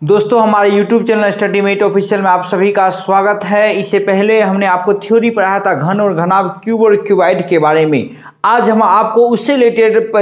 दोस्तों हमारे YouTube channel स्टडीमेट official में आप सभी का स्वागत है। इससे पहले हमने आपको थ्योरी पढ़ाया था घन और घनाभ, क्यूब और क्यूबाइड के बारे में। आज हम आपको उससे रिलेटेड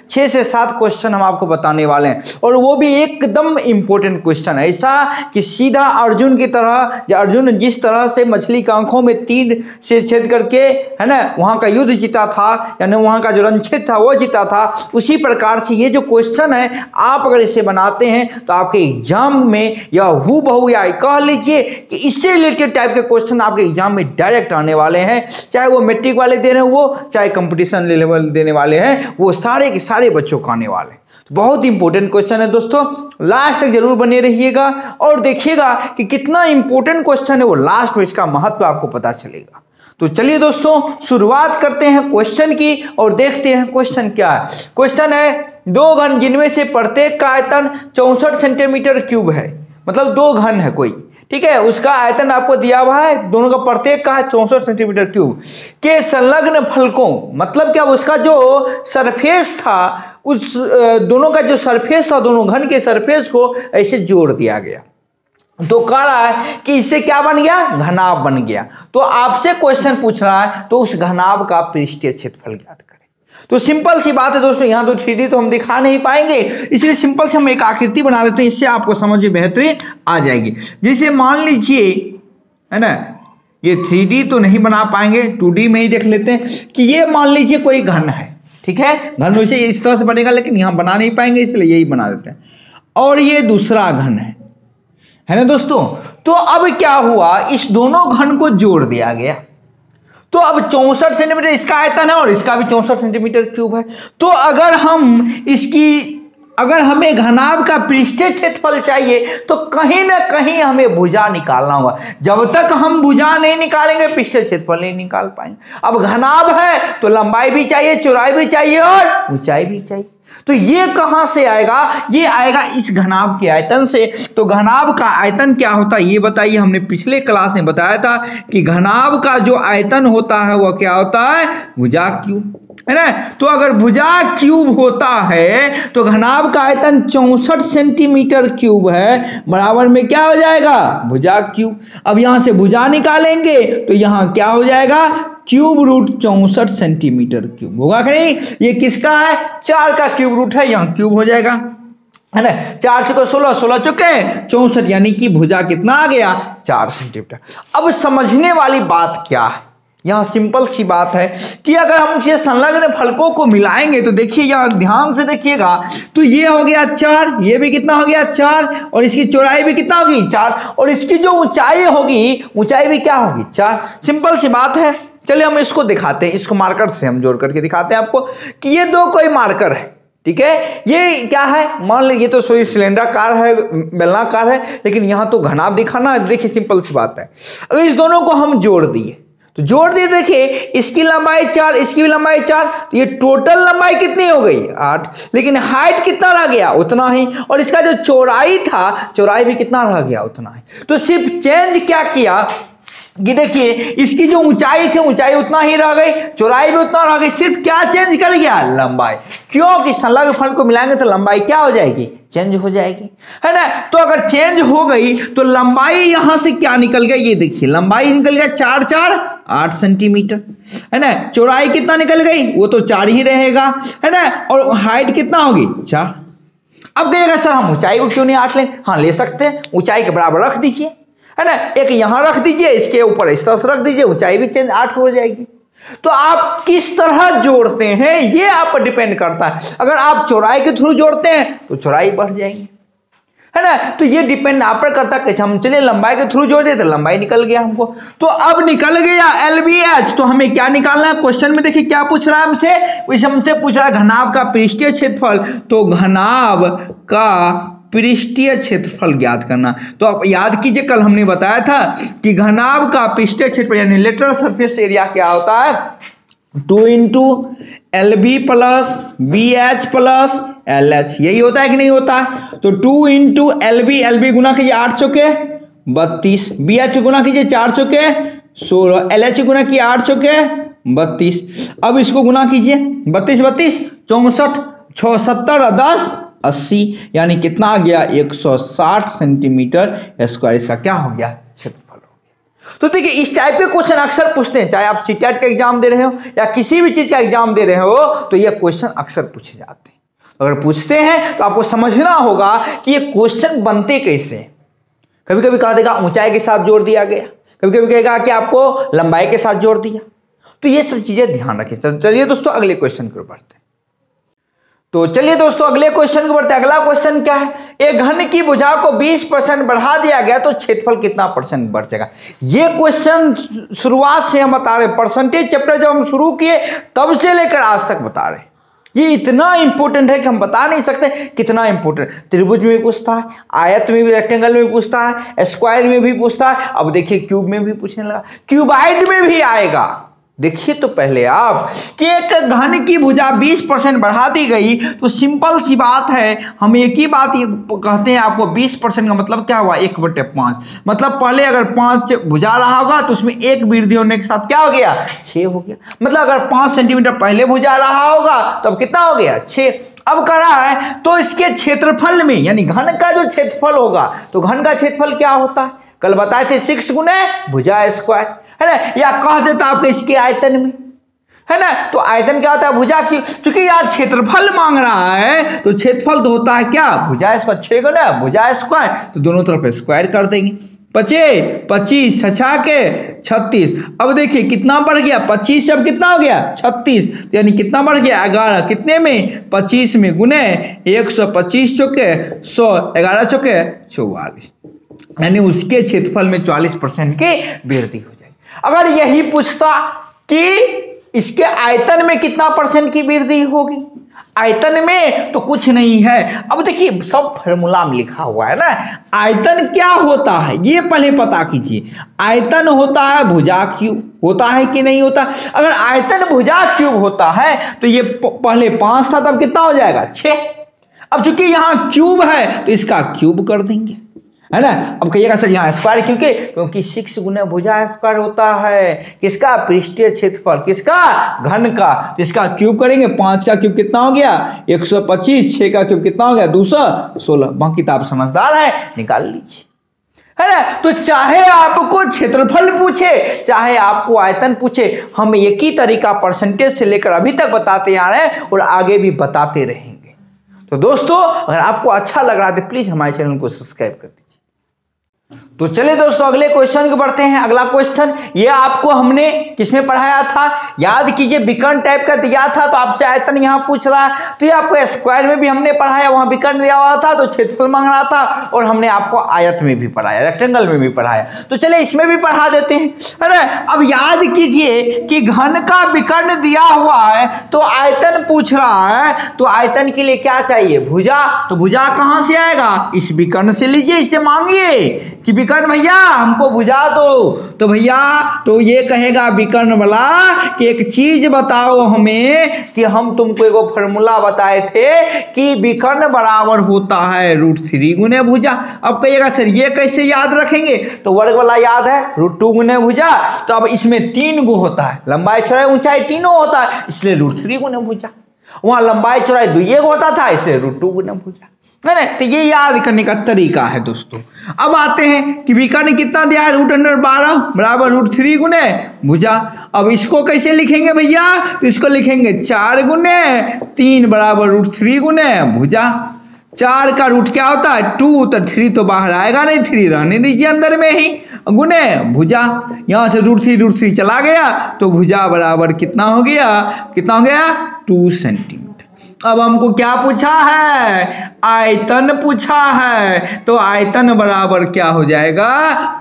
6 से 7 क्वेश्चन हम आपको बताने वाले हैं, और वो भी एकदम इम्पोर्टेंट क्वेश्चन है। ऐसा कि सीधा अर्जुन की तरह, अर्जुन जिस तरह से मछली की आंखों में तीर से छेद करके है ना वहाँ का युद्ध जीता था, यानी वहाँ का जो रणक्षेत्र था वो जीता था, उसी प्रकार से ये जो क्वेश्चन है आप अगर इसे बनाते हैं तो आपके एग्जाम में या हूबहू या कह लीजिए कि इससे रिलेटेड टाइप के क्वेश्चन आपके एग्जाम में डायरेक्ट आने वाले हैं। चाहे वो मैट्रिक वाले दे रहे हैं, वो चाहे कंपटीशन लेवल देने वाले हैं, वो सारे के सारे बच्चों को आने वाले हैं। तो बहुत इंपॉर्टेंट क्वेश्चन है दोस्तों, लास्ट तक जरूर बने रहिएगा और देखिएगा कि कितना इंपॉर्टेंट क्वेश्चन है, वो लास्ट में इसका महत्व आपको पता चलेगा। तो चलिए दोस्तों शुरुआत करते हैं क्वेश्चन की और देखते हैं क्वेश्चन क्या है। क्वेश्चन है 2 घन जिनमें से प्रत्येक का आयतन 64 सेंटीमीटर क्यूब है। मतलब 2 घन है कोई, ठीक है, उसका आयतन आपको दिया हुआ है, दोनों का प्रत्येक का है 64 सेंटीमीटर क्यूब के संलग्न फलकों। मतलब क्या, उसका जो सरफेस था, उस दोनों का जो सरफेस था, दोनों घन के सरफेस को ऐसे जोड़ दिया गया। तो कह रहा है कि इससे क्या बन गया, घनाभ बन गया। तो आपसे क्वेश्चन पूछ रहा है तो उस घनाभ का पृष्ठीय क्षेत्रफल ज्ञात करें। तो सिंपल सी बात है दोस्तों, यहाँ तो 3D तो हम दिखा नहीं पाएंगे, इसलिए सिंपल से हम एक आकृति बना देते हैं, इससे आपको समझ में बेहतरीन आ जाएगी। जैसे मान लीजिए है ना, ये 3D तो नहीं बना पाएंगे, 2D में ही देख लेते हैं कि ये मान लीजिए कोई घन है, ठीक है, घन वैसे इस तरह से बनेगा, लेकिन यहाँ बना नहीं पाएंगे इसलिए यही बना देते हैं। और ये दूसरा घन है ना दोस्तों। तो अब क्या हुआ, इस दोनों घन को जोड़ दिया गया, तो अब 64 सेंटीमीटर इसका आयतन है और इसका भी 64 सेंटीमीटर क्यूब है। तो अगर हमें घनाभ का पृष्ठीय क्षेत्रफल चाहिए तो कहीं ना कहीं हमें भुजा निकालना होगा। जब तक हम भुजा नहीं निकालेंगे पृष्ठीय क्षेत्रफल नहीं निकाल पाएंगे। अब घनाभ है तो लंबाई भी चाहिए, चौड़ाई भी चाहिए और ऊंचाई भी चाहिए। तो ये कहां से आएगा, ये आएगा इस घनाभ के आयतन से। तो घनाभ का आयतन क्या होता है ये बताइए। हमने पिछले क्लास में बताया था कि घनाभ का जो आयतन होता है वह क्या होता है, भुजा क्यूब, है ना। तो अगर भुजा क्यूब होता है तो घनाभ का आयतन 64 सेंटीमीटर क्यूब है, बराबर में क्या हो जाएगा, भुजा क्यूब। अब यहां से भुजा निकालेंगे तो यहां क्या हो जाएगा, क्यूब रूट 64 सेंटीमीटर क्यूब होगा कि नहीं। ये किसका है, 4 का क्यूब रूट है, यहाँ क्यूब हो जाएगा, है ना। 4 चुके 16, 16 चुके 64, यानी कि भुजा कितना आ गया, 4 सेंटीमीटर। अब समझने वाली बात क्या है, यहाँ सिंपल सी बात है कि अगर हम उसे संलग्न फलकों को मिलाएंगे तो देखिए, यहाँ ध्यान से देखिएगा, तो ये हो गया 4, ये भी कितना हो गया 4, और इसकी चौड़ाई भी कितना होगी 4, और इसकी जो ऊंचाई होगी, ऊंचाई भी क्या होगी 4। सिंपल सी बात है। चलिए हम इसको दिखाते हैं, इसको मार्कर से हम जोड़ करके दिखाते हैं आपको कि ये 2 कोई मार्कर है, ठीक है। ये क्या है, मान लीजिए ये तो सोई सिलेंडराकार है, बेलनाकार है, लेकिन यहाँ तो घनाभ दिखाना है। देखिए सिंपल सी बात है, अगर इस दोनों को हम जोड़ दिए तो जोड़ दिए, देखिए इसकी लंबाई 4, इसकी भी लंबाई 4, तो ये टोटल लंबाई कितनी हो गई 8, लेकिन हाइट कितना रह गया, उतना ही। और इसका जो चौड़ाई था, चौड़ाई भी कितना रह गया, उतना ही। तो सिर्फ चेंज क्या किया कि देखिए इसकी जो ऊंचाई थी, ऊंचाई उतना ही रह गई, चौड़ाई भी उतना रह गई, सिर्फ क्या चेंज कर गया, लंबाई। क्योंकि संलग्न फल को मिलाएंगे तो लंबाई क्या हो जाएगी, चेंज हो जाएगी, है ना। तो अगर चेंज हो गई तो लंबाई यहां से क्या निकल गया, ये देखिए लंबाई निकल गया 4 4 8 सेंटीमीटर, है ना। चौड़ाई कितना निकल गई, वो तो 4 ही रहेगा, है ना। और हाइट कितना होगी 4। अब कहिएगा सर हम ऊंचाई को क्यों नहीं 8 लें, हाँ ले सकते हैं, ऊंचाई के बराबर रख दीजिए, है ना। एक यहां रख दीजिए, इसके ऊपर इस तरह से रख दीजिए, ऊंचाई भी चेंज 8 हो जाएगी। तो आप किस तरह जोड़ते हैं ये आप पर डिपेंड करता है। अगर आप चौड़ाई के थ्रू जोड़ते हैं तो चौड़ाई बढ़ जाएगी, है ना। तो ये डिपेंड आप पर करता है कैसे। हम चलिए लंबाई के थ्रू जोड़ दिए तो लंबाई निकल गया हमको। तो अब निकल गया LBH, तो हमें क्या निकालना है, क्वेश्चन में देखिए क्या पूछ रहा है हमसे, हमसे पूछ रहा है घनाभ का पृष्ठीय क्षेत्रफल। तो घनाभ का पृष्ठीय क्षेत्रफल ज्ञात करना। तो आप याद कीजिए, कल हमने बताया था कि घनाभ का पृष्ठीय क्षेत्रफल यानी लेटरल सरफेस एरिया क्या होता है, 2 × LB + BH + LH, यही होता है कि नहीं होता है। तो 2 × LB, LB गुना कीजिए 8 चौके 32, BH गुना कीजिए 4 चौके 16, LH गुना कीजिए 8 चौके 32। अब इसको गुना कीजिए 32 32 64 6 70 10 80 यानी कितना आ गया 160 सेंटीमीटर स्क्वायर इसका क्या हो गया क्षेत्रफल हो गया। तो देखिए इस टाइप के क्वेश्चन अक्सर पूछते हैं, चाहे आप सीटेट का एग्जाम दे रहे हो या किसी भी चीज का एग्जाम दे रहे हो तो ये क्वेश्चन अक्सर पूछे जाते हैं। अगर पूछते हैं तो आपको समझना होगा कि ये क्वेश्चन बनते कैसे। कभी कभी कह देगा ऊंचाई के साथ जोड़ दिया गया, कभी कभी कहेगा कि आपको लंबाई के साथ जोड़ दिया, तो ये सब चीजें ध्यान रखें। चलिए दोस्तों अगले क्वेश्चन की ओर बढ़ते हैं। तो चलिए दोस्तों अगले क्वेश्चन की ओर बढ़ते हैं। अगला क्वेश्चन क्या है, एक घन की भुजा को 20% बढ़ा दिया गया तो क्षेत्रफल कितना % बढ़ जाएगा। ये क्वेश्चन शुरुआत से हम बता रहे, परसेंटेज चैप्टर जब हम शुरू किए तब से लेकर आज तक बता रहे। ये इतना इंपॉर्टेंट है कि हम बता नहीं सकते कितना इंपॉर्टेंट। त्रिभुज में भी पूछता है, आयत में भी, रेक्टेंगल में भी पूछता है, स्क्वायर में भी पूछता है, अब देखिए क्यूब में भी पूछने लगा, क्यूबाइड में भी आएगा। देखिए तो पहले आप कि एक घन की भुजा 20% बढ़ा दी गई तो सिंपल सी बात है, हम एक ही बात कहते हैं आपको 20% का मतलब क्या हुआ 1/5। मतलब पहले अगर 5 भुजा रहा होगा तो उसमें 1 वृद्धि होने के साथ क्या हो गया 6 हो गया। मतलब अगर 5 सेंटीमीटर पहले भुजा रहा होगा तो अब कितना हो गया 6। अब कर रहा है तो इसके क्षेत्रफल में यानी घन का जो क्षेत्रफल होगा तो घन का क्षेत्रफल क्या होता है, कल बताए थे 6 गुने भुजा स्क्वायर है ना, या कह देता आपको इसके आयतन में है ना। तो आयतन क्या होता है भुजा की, क्योंकि यार क्षेत्रफल मांग रहा है तो क्षेत्रफल तो होता है क्या भुजा स्क्वायर, 6 गुना भुजा स्क्वायर, तो दोनों तरफ स्क्वायर कर देंगे। 25 छछा के 36। अब देखिए कितना बढ़ गया 25 से अब कितना हो गया 36, तो यानी कितना बढ़ गया 11 कितने में 25 में गुने 125 चौके 100, 11 चौके 44, यानी उसके क्षेत्रफल में 40% की वृद्धि हो जाएगी। अगर यही पूछता कि इसके आयतन में कितना % की वृद्धि होगी, आयतन में तो कुछ नहीं है। अब देखिए सब फॉर्मूला में लिखा हुआ है ना, आयतन क्या होता है ये पहले पता कीजिए। आयतन होता है भुजा क्यूब, होता है कि नहीं होता। अगर आयतन भुजा क्यूब होता है तो ये पहले 5 था तब कितना हो जाएगा 6। अब चूंकि यहां क्यूब है तो इसका क्यूब कर देंगे है ना। अब कहिएगा सर यहाँ स्क्वायर क्योंकि 6 गुना भुजा स्क्वायर होता है किसका पृष्ठीय क्षेत्रफल, किसका घन का, तो इसका क्यूब करेंगे। 5 का क्यूब कितना हो गया 125, 6 का क्यूब कितना हो गया 216। बाकी तो आप समझदार है निकाल लीजिए है ना। तो चाहे आपको क्षेत्रफल पूछे चाहे आपको आयतन पूछे, हम एक ही तरीका परसेंटेज से लेकर अभी तक बताते आ रहे हैं और आगे भी बताते रहेंगे। तो दोस्तों अगर आपको अच्छा लग रहा है तो प्लीज हमारे चैनल को सब्सक्राइब कर दीजिए। तो चलिए दोस्तों अगले क्वेश्चन को बढ़ते हैं। अगला क्वेश्चन ये आपको हमने किसमें पढ़ाया था, याद कीजिए विकर्ण टाइप का दिया था तो आपसे आयतन यहाँ पूछ रहा है, तो ये आपको स्क्वायर में भी हमने पढ़ाया, वहां विकर्ण दिया हुआ था तो क्षेत्रफल मांग रहा था, और हमने आपको आयत में भी पढ़ाया, रेक्टेंगल में भी पढ़ाया। तो चलिए इसमें भी पढ़ा देते हैं है ना। अब याद कीजिए कि घन का विकर्ण दिया हुआ है तो आयतन पूछ रहा है, तो आयतन के लिए क्या चाहिए भुजा, तो भुजा कहां से आएगा इस विकर्ण से लीजिए, इससे मांगिए कि विकर्ण भैया हमको भुजा दो, तो भैया तो ये कहेगा विकर्ण वाला कि एक चीज बताओ हमें कि हम तुमको एक फॉर्मूला बताए थे कि विकर्ण बराबर होता है √3 गुने भुजा। अब कहिएगा सर ये कैसे याद रखेंगे, तो वर्ग वाला याद है √2 गुने भुजा, तो अब इसमें 3 गो होता है, लंबाई चौड़ाई ऊंचाई तीनों होता है इसलिए √3 गुने भुजा। वहां लंबाई चौड़ाई 2 होता था इसलिए √2 गुने भुजा है ना। तो ये याद करने का तरीका है दोस्तों। अब आते हैं कि विकर्ण कितना दिया है √12 बराबर √3 गुने भुजा। अब इसको कैसे लिखेंगे भैया, तो इसको लिखेंगे 4 गुने 3 बराबर √3 गुने भुजा। 4 का रूट क्या होता है 2, तो 3 तो बाहर आएगा नहीं, 3 रहने दीजिए अंदर में ही, गुने भुजा। यहाँ से √3 चला गया तो भुजा बराबर कितना हो गया 2 सेंटीमीटर। अब हमको क्या पूछा है, आयतन पूछा है, तो आयतन बराबर क्या हो जाएगा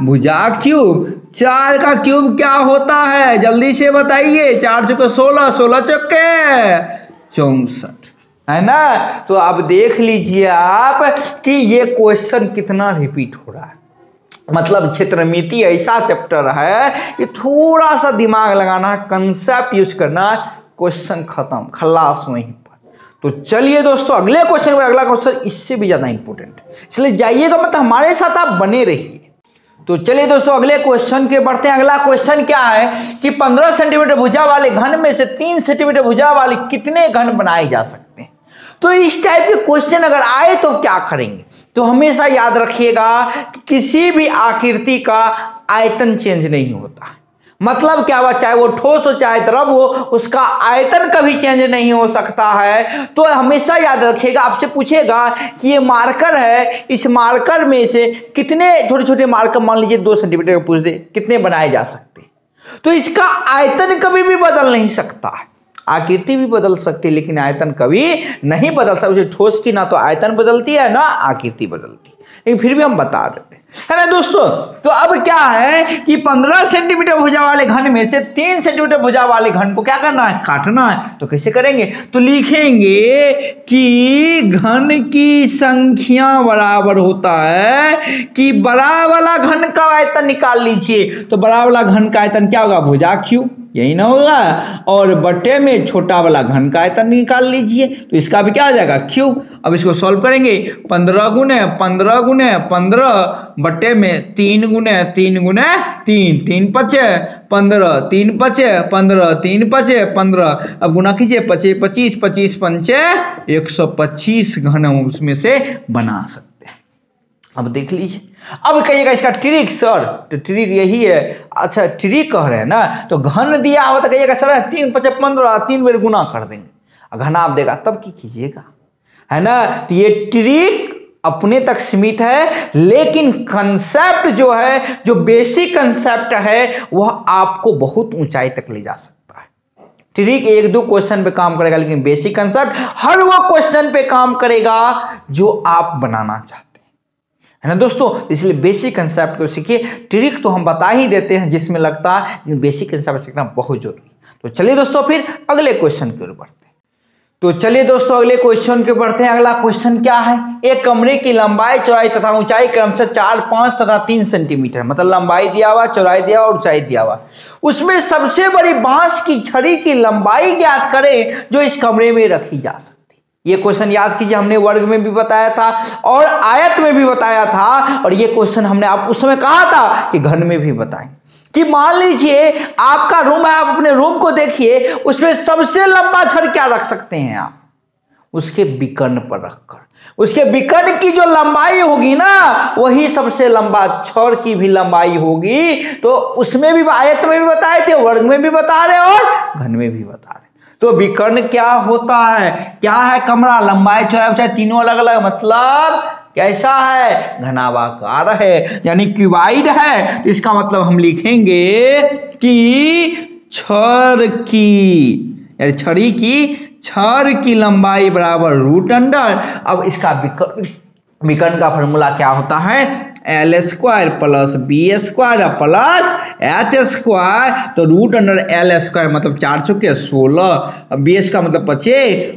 भुजा क्यूब। 4 का क्यूब क्या होता है जल्दी से बताइए, 4 चौके 16, 16 चौके 64 है ना। तो अब देख लीजिए आप कि ये क्वेश्चन कितना रिपीट हो रहा है। मतलब क्षेत्रमिति ऐसा चैप्टर है कि थोड़ा सा दिमाग लगाना है, कंसेप्ट यूज करना है, क्वेश्चन खत्म, खलास वहीं पर। तो चलिए दोस्तों अगले क्वेश्चन पर, अगला क्वेश्चन इससे भी ज्यादा इंपॉर्टेंट है, इसलिए जाइएगा मतलब हमारे साथ आप बने रहिए। तो चलिए दोस्तों अगले क्वेश्चन के बढ़ते हैं। अगला क्वेश्चन क्या है कि 15 सेंटीमीटर भुजा वाले घन में से 3 सेंटीमीटर भुजा वाले कितने घन बनाए जा सकते हैं। तो इस टाइप के क्वेश्चन अगर आए तो क्या करेंगे, तो हमेशा याद रखिएगा कि किसी भी आकृति का आयतन चेंज नहीं होता। मतलब क्या हुआ, चाहे वो ठोस हो चाहे द्रव हो, उसका आयतन कभी चेंज नहीं हो सकता है। तो हमेशा याद रखिएगा, आपसे पूछेगा कि ये मार्कर है, इस मार्कर में से कितने छोटे छोटे मार्कर, मान लीजिए 2 सेंटीमीटर का पूछ दे, कितने बनाए जा सकते हैं, तो इसका आयतन कभी भी बदल नहीं सकता है। आकृति भी बदल सकती है लेकिन आयतन कभी नहीं बदल सकता। उसे ठोस की ना तो आयतन बदलती है ना आकृति बदलती है, लेकिन फिर भी हम बता देते हैं, है ना दोस्तों। तो अब क्या है कि 15 सेंटीमीटर भुजा वाले घन में से 3 सेंटीमीटर भुजा वाले घन को क्या करना है, काटना है। तो कैसे करेंगे, तो लिखेंगे कि घन की संख्या बराबर होता है कि बड़ा वाला घन का आयतन निकाल लीजिए। तो बड़ा वाला घन का आयतन क्या होगा, भुजा क्यू, यही ना होगा, और बटे में छोटा वाला घन का आयतन निकाल लीजिए। तो इसका भी क्या आ जाएगा, क्यू। अब इसको सॉल्व करेंगे, 15 गुने 15 गुने 15 बटे में 3 गुने 3 गुने 3, 3 पचे 15, 3 पचे 15, 3 पचे 15। अब गुना कीजिए, 25 25 25 पंचे 125 घन हम उसमें से बना सकते हैं। अब देख लीजिए, अब कहिएगा इसका ट्रिक सर, तो ट्रिक यही है। अच्छा ट्रिक कह रहे हैं ना, तो घन दिया हो तो कहिएगा सर 3 5 15, 3 बार गुना कर देंगे, घना आप देगा तब की कीजिएगा, है ना। तो ये ट्रिक अपने तक सीमित है, लेकिन कंसेप्ट जो है, जो बेसिक कंसेप्ट है, वह आपको बहुत ऊंचाई तक ले जा सकता है। ट्रिक 1-2 क्वेश्चन पे काम करेगा, लेकिन बेसिक कंसेप्ट हर वो क्वेश्चन पे काम करेगा जो आप बनाना चाहते है ना दोस्तों। इसलिए बेसिक कंसेप्ट को सीखिए। ट्रिक तो हम बता ही देते हैं जिसमें लगता है, लेकिन बेसिक कंसेप्ट सीखना बहुत जरूरी है। तो चलिए दोस्तों फिर अगले क्वेश्चन की ओर बढ़ते हैं। तो चलिए दोस्तों अगले क्वेश्चन के बढ़ते हैं। अगला क्वेश्चन क्या है, एक कमरे की लंबाई, चौड़ाई तथा ऊंचाई क्रमशः 4, 5 तथा 3 सेंटीमीटर, मतलब लंबाई दिया हुआ, चौड़ाई दिया हुआ और ऊंचाई दिया हुआ। उसमें सबसे बड़ी बांस की छड़ी की लंबाई ज्ञात करें जो इस कमरे में रखी जा सकती। ये क्वेश्चन याद कीजिए, हमने वर्ग में भी बताया था और आयत में भी बताया था, और ये क्वेश्चन हमने आप उस समय कहा था कि घन में भी बताएं। कि मान लीजिए आपका रूम है, आप अपने रूम को देखिए, उसमें सबसे लंबा छड़ क्या रख सकते हैं आप, उसके विकर्ण पर रखकर, उसके विकर्ण की जो लंबाई होगी ना, वही सबसे लंबा छड़ की भी लंबाई होगी। तो उसमें भी आयत में भी बताए थे, वर्ग में भी बता रहे और घन में भी बता रहे। तो विकर्ण क्या होता है, क्या है, कमरा, लंबाई चौड़ाई ऊंचाई तीनों अलग अलग, मतलब कैसा है, घनाभाकार है, यानी क्यूबाइड है। तो इसका मतलब हम लिखेंगे कि छड़ की लंबाई बराबर रूट अंडर। अब इसका विकर्ण का फॉर्मूला क्या होता है, L² plus B² plus H²। तो रूट अंडर L² मतलब 4 चौके 16, BH का मतलब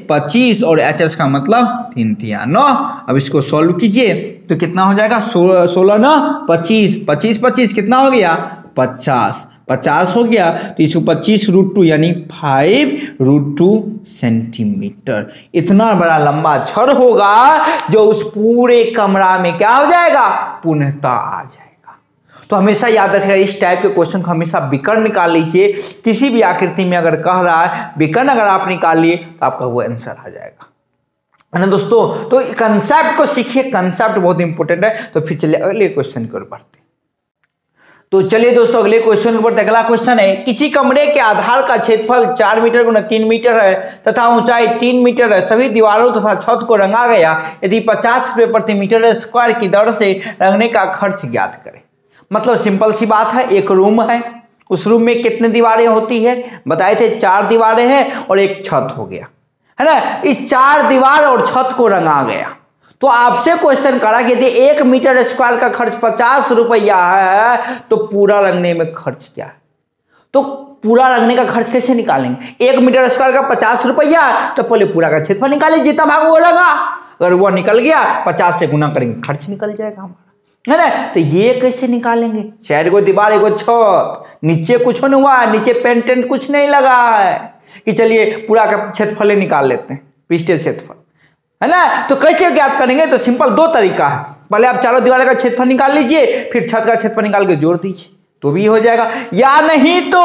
25 और HS का मतलब 3 तिया 9। अब इसको सॉल्व कीजिए तो कितना हो जाएगा, 16 ना 25, 25 कितना हो गया, 50 हो गया। तो 125√2 यानी 5√2 सेंटीमीटर। इतना बड़ा लंबा छड़ होगा जो उस पूरे कमरा में क्या हो जाएगा, पूर्णता आ जाएगा। तो हमेशा याद रखिएगा, इस टाइप के क्वेश्चन को हमेशा विकर्ण निकाल लीजिए। किसी भी आकृति में अगर कह रहा है विकर्ण अगर आप निकाल लिए तो आपका वो आंसर आ जाएगा, है ना दोस्तों। तो कंसेप्ट को सीखिए, कंसेप्ट बहुत इंपॉर्टेंट है। तो फिर चलिए अगले क्वेश्चन की ओर बढ़ते हैं। तो चलिए दोस्तों अगले क्वेश्चन के ऊपर, अगला क्वेश्चन है, किसी कमरे के आधार का क्षेत्रफल 4 मीटर गुना 3 मीटर है तथा ऊंचाई 3 मीटर है। सभी दीवारों तथा छत को रंगा गया। यदि 50 रुपये प्रति मीटर स्क्वायर की दर से रंगने का खर्च ज्ञात करें। मतलब सिंपल सी बात है, एक रूम है, उस रूम में कितने दीवारें होती है, बताए थे 4 दीवारें हैं और एक छत हो गया, है ना। इस 4 दीवार और छत को रंगा गया। तो आपसे क्वेश्चन करा कि यदि 1 मीटर स्क्वायर का खर्च 50 रुपया है तो पूरा रंगने में खर्च क्या है। तो पूरा रंगने का खर्च कैसे निकालेंगे, 1 मीटर स्क्वायर का 50 रुपया, तो पहले पूरा का क्षेत्रफल निकालिए, जितना भाग वो लगा, अगर वो निकल गया 50 से गुना करेंगे, खर्च निकल जाएगा हमारा, है ना। तो ये कैसे निकालेंगे, 4 गो दीवार 1 गो छत, नीचे कुछ नहीं हुआ, नीचे पेंटेंट कुछ नहीं लगा है कि चलिए पूरा का क्षेत्रफल निकाल लेते हैं, पृष्ठीय क्षेत्रफल, है ना। तो कैसे ज्ञात करेंगे, तो सिंपल 2 तरीका है। पहले आप चारों दीवार का क्षेत्रफल निकाल लीजिए, फिर छत का क्षेत्रफल निकाल के जोड़ दीजिए, तो भी हो जाएगा, या नहीं तो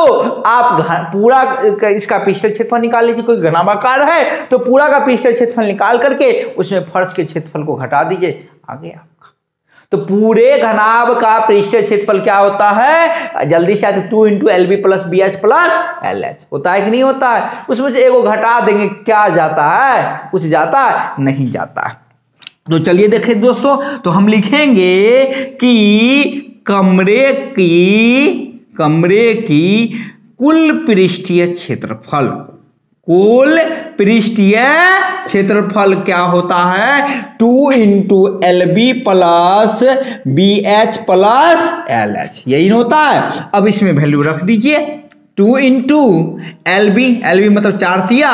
आप पूरा इसका पृष्ठ क्षेत्रफल निकाल लीजिए। कोई घनाभाकार है तो पूरा का पृष्ठ क्षेत्रफल निकाल करके उसमें फर्श के क्षेत्रफल को घटा दीजिए, आ गया आपका। तो पूरे घनाभ का पृष्ठ क्षेत्रफल क्या होता है, जल्दी से आते 2 × LB + BH + LH होता है कि नहीं होता है। उसमें से एगो घटा देंगे, क्या जाता है, कुछ जाता है, नहीं जाता है। तो चलिए देखें दोस्तों, तो हम लिखेंगे कि कमरे की कुल पृष्ठीय क्षेत्रफल, कुल पृष्ठीय क्षेत्रफल क्या होता है, 2 × LB + BH + LH, यही होता है। अब इसमें वैल्यू रख दीजिए, 2 × LB मतलब 4 तिया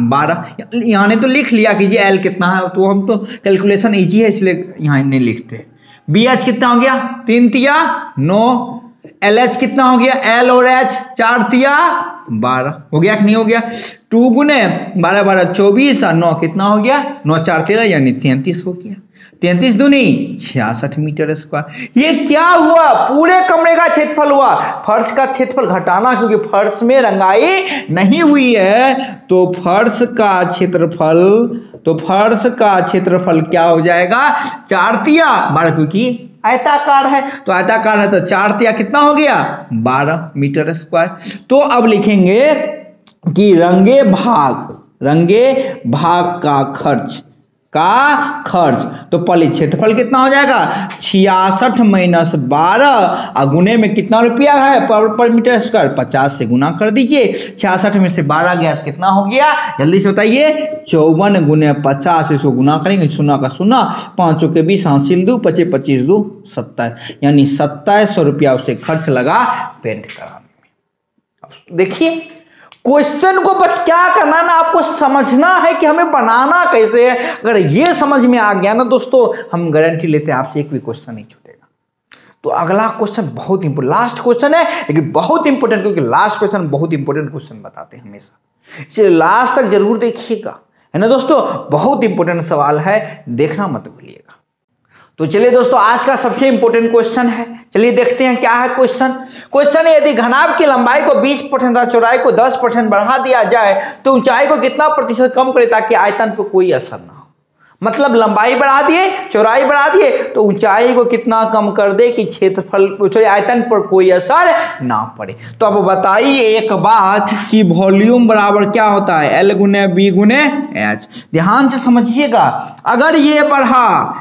12, यहाँ ने तो लिख लिया कीजिए L कितना है, तो हम तो कैलकुलेशन ईजी है इसलिए यहाँ नहीं लिखते। BH कितना हो गया, 3 तिया 9, LH कितना हो गया, L और H 4 तिया 12, हो गया कि नहीं हो गया। 2 × 12 12 24 और 9 कितना हो गया, 9 4 13 यानी 33 हो गया। 33 दूनी 66 मीटर स्क्वायर। ये क्या हुआ, पूरे कमरे का क्षेत्रफल हुआ। फर्श का क्षेत्रफल घटाना, क्योंकि फर्श में रंगाई नहीं हुई है, तो फर्श का क्षेत्रफल क्या हो जाएगा, 4 तिया 12, क्योंकि आयताकार है, तो आयताकार है तो 4 तिया कितना हो गया, 12 मीटर स्क्वायर। तो अब लिखेंगे कि रंगे भाग का खर्च, तो पहले क्षेत्रफल कितना हो जाएगा, 66 - 12 और गुने में कितना रुपया है पर मीटर स्क्वायर, 50 से गुना कर दीजिए। 66 में से 12 गया कितना हो गया, जल्दी से बताइए, 54 × 50, इसको गुना करेंगे, 0 का 0, 5 के 20, हासिल 2, 25 25 2 27, यानी 2700 रुपया उसे खर्च लगा पेंट कराने में। अब देखिए क्वेश्चन को बस क्या करना ना, आपको समझना है कि हमें बनाना कैसे है। अगर ये समझ में आ गया ना दोस्तों, हम गारंटी लेते हैं आपसे एक भी क्वेश्चन नहीं छूटेगा। तो अगला क्वेश्चन बहुत इंपोर्टेंट, लास्ट क्वेश्चन है लेकिन बहुत इंपोर्टेंट, क्योंकि लास्ट क्वेश्चन बहुत इंपोर्टेंट क्वेश्चन बताते हैं हमेशा, इसलिए लास्ट तक जरूर देखिएगा, है ना दोस्तों। बहुत इंपोर्टेंट सवाल है, देखना मत भूलिएगा। तो चलिए दोस्तों, आज का सबसे इंपॉर्टेंट क्वेश्चन है, चलिए देखते हैं क्या है क्वेश्चन है, यदि घनाभ की लंबाई को 20% और चौड़ाई को 10% बढ़ा दिया जाए तो ऊंचाई को कितना प्रतिशत कम करे ताकि आयतन पर कोई असर ना हो। मतलब लंबाई बढ़ा दिए, चौड़ाई बढ़ा दिए, तो ऊंचाई को कितना कम कर दे कि क्षेत्रफल आयतन पर कोई असर ना पड़े। तो अब बताइए एक बात कि वॉल्यूम बराबर क्या होता है, L × B × H। ध्यान से समझिएगा, अगर ये बढ़ा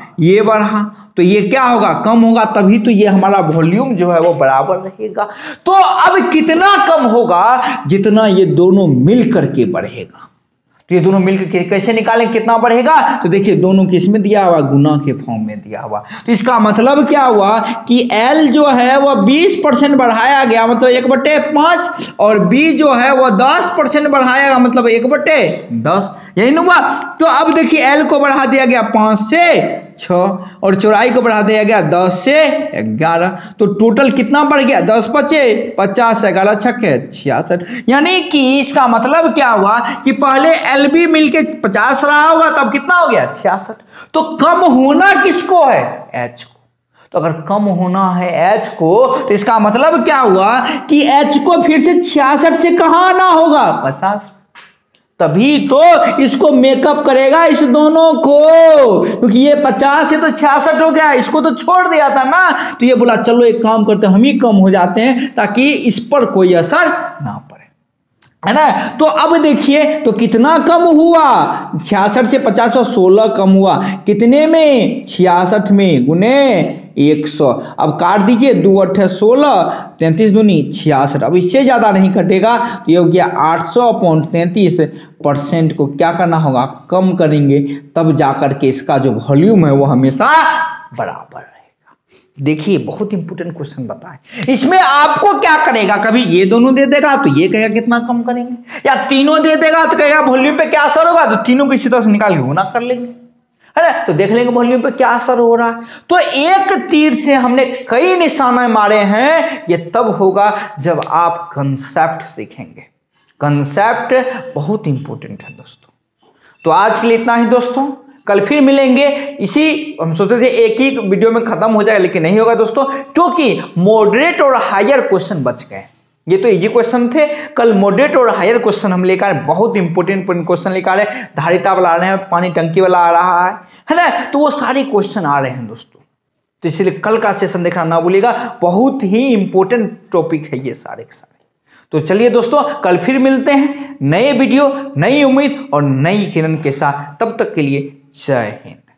तो ये क्या होगा, कम होगा, तभी तो ये हमारा वॉल्यूम जो है वो बराबर रहेगा। तो अब कितना कम होगा, जितना ये दोनों मिल करके बढ़ेगा। तो ये दोनों मिलकर कैसे निकालें कितना बढ़ेगा, तो देखिए दोनों किस में दिया हुआ, गुना के फॉर्म में दिया हुआ। तो इसका मतलब क्या हुआ कि L जो है वो 20% बढ़ाया गया, मतलब 1/5, और B जो है वो 10% बढ़ाया गया, मतलब 1/10, यही ना हुआ। तो अब देखिए L को बढ़ा दिया गया 5 से 6 और चौड़ाई को बढ़ा दिया गया 10 से 11, तो टोटल कितना बढ़ गया, 10 × 5 = 50, 11 × 6 = 66। यानी कि इसका मतलब क्या हुआ कि पहले LB मिलके 50 रहा होगा, तब कितना हो गया, 66। तो कम होना किसको है, H को। तो अगर कम होना है H को, तो इसका मतलब क्या हुआ कि H को फिर से 66 से कहाँ आना होगा, 50, तभी तो इसको मेकअप करेगा इस दोनों को, क्योंकि ये 50 से तो 66 हो गया, इसको तो छोड़ दिया था ना। तो ये बोला चलो एक काम करते हैं, हम ही कम हो जाते हैं ताकि इस पर कोई असर ना पड़े, है ना। तो अब देखिए तो कितना कम हुआ, 66 से 50 और 16 कम हुआ, कितने में, 66 में, गुने 100। अब काट दीजिए, 2 × 8 = 16, 33 दूनी 66। अब इससे ज़्यादा नहीं कटेगा, तो ये हो गया 800/33% को क्या करना होगा, कम करेंगे, तब जाकर के इसका जो वॉल्यूम है वो हमेशा बराबर रहेगा। देखिए बहुत इंपॉर्टेंट क्वेश्चन बताएं, इसमें आपको क्या करेगा, कभी ये दोनों दे देगा तो ये कहेगा कितना कम करेंगे, या तीनों दे देगा तो कहेगा वॉल्यूम पे क्या असर होगा, तो तीनों को इसी तरह से निकाल के गुना कर लेंगे, है ना। तो देख लेंगे वॉल्यूम पे क्या असर हो रहा है। तो एक तीर से हमने कई निशाने मारे हैं, ये तब होगा जब आप कंसेप्ट सीखेंगे। कंसेप्ट बहुत इंपॉर्टेंट है दोस्तों। तो आज के लिए इतना ही दोस्तों, कल फिर मिलेंगे। इसी हम सोचते थे एक ही वीडियो में खत्म हो जाएगा, लेकिन नहीं होगा दोस्तों, क्योंकि मॉडरेट और हायर क्वेश्चन बच गए। ये तो इजी क्वेश्चन थे, कल मॉडरेट और हायर क्वेश्चन हम लेकर बहुत इंपॉर्टेंट क्वेश्चन लेकर आ रहे हैं। धारिता वाला आ रहे हैं, पानी टंकी वाला आ रहा है ना, तो वो सारे क्वेश्चन आ रहे हैं दोस्तों। तो इसलिए कल का सेशन देखना ना भूलिएगा, बहुत ही इंपॉर्टेंट टॉपिक है ये सारे के सारे। तो चलिए दोस्तों, कल फिर मिलते हैं नए वीडियो, नई उम्मीद और नई किरण के साथ। तब तक के लिए जय हिंद।